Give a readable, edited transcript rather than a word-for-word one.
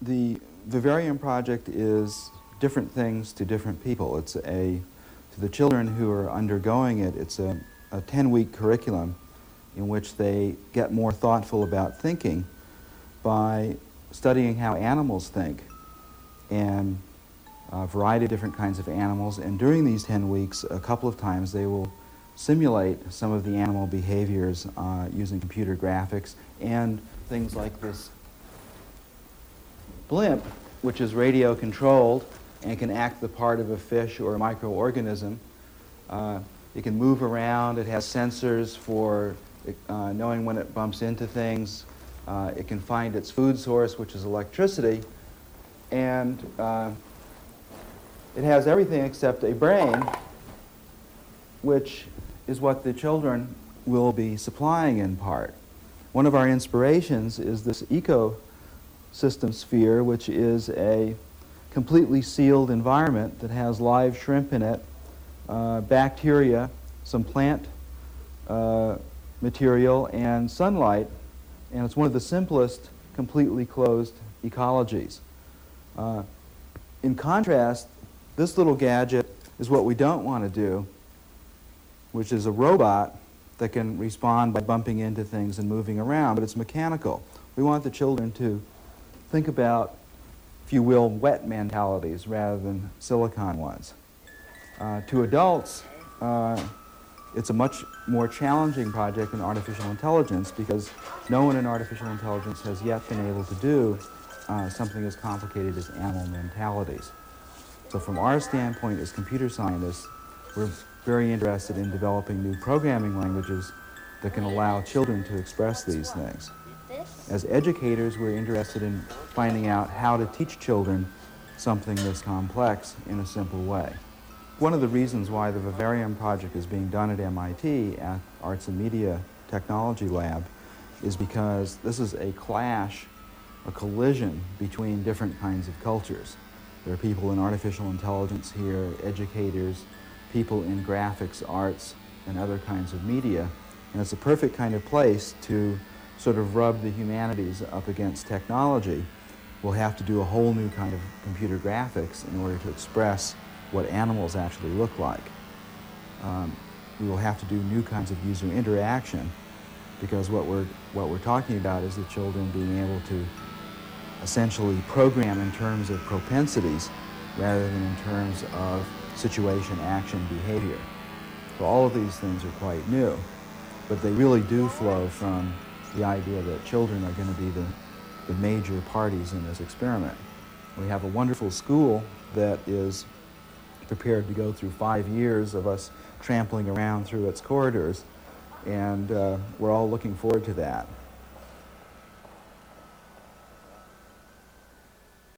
The Vivarium Project is different things to different people. To the children who are undergoing it, it's a 10-week curriculum in which they get more thoughtful about thinking by studying how animals think and a variety of different kinds of animals. And during these 10 weeks, a couple of times they will simulate some of the animal behaviors using computer graphics and things like this blimp, which is radio controlled and can act the part of a fish or a microorganism. It can move around. It has sensors for knowing when it bumps into things. It can find its food source, which is electricity. And it has everything except a brain, which is what the children will be supplying in part. One of our inspirations is this ecosystem sphere, which is a completely sealed environment that has live shrimp in it, bacteria, some plant material, and sunlight. And it's one of the simplest, completely closed ecologies. In contrast, this little gadget is what we don't want to do, which is a robot that can respond by bumping into things and moving around, but it's mechanical. We want the children to think about, if you will, wet mentalities rather than silicon ones. To adults, it's a much more challenging project than artificial intelligence because no one in artificial intelligence has yet been able to do something as complicated as animal mentalities. So from our standpoint as computer scientists, we're very interested in developing new programming languages that can allow children to express these things. As educators, we're interested in finding out how to teach children something this complex in a simple way. One of the reasons why the Vivarium Project is being done at MIT, at Arts and Media Technology Lab, is because this is a clash, a collision between different kinds of cultures. There are people in artificial intelligence here, educators, people in graphics, arts, and other kinds of media, and it's a perfect kind of place to sort of rub the humanities up against technology. We'll have to do a whole new kind of computer graphics in order to express what animals actually look like. We will have to do new kinds of user interaction because what we're talking about is the children being able to essentially program in terms of propensities rather than in terms of situation, action, behavior. So all of these things are quite new, but they really do flow from the idea that children are going to be the major parties in this experiment. We have a wonderful school that is prepared to go through 5 years of us trampling around through its corridors, and we're all looking forward to that.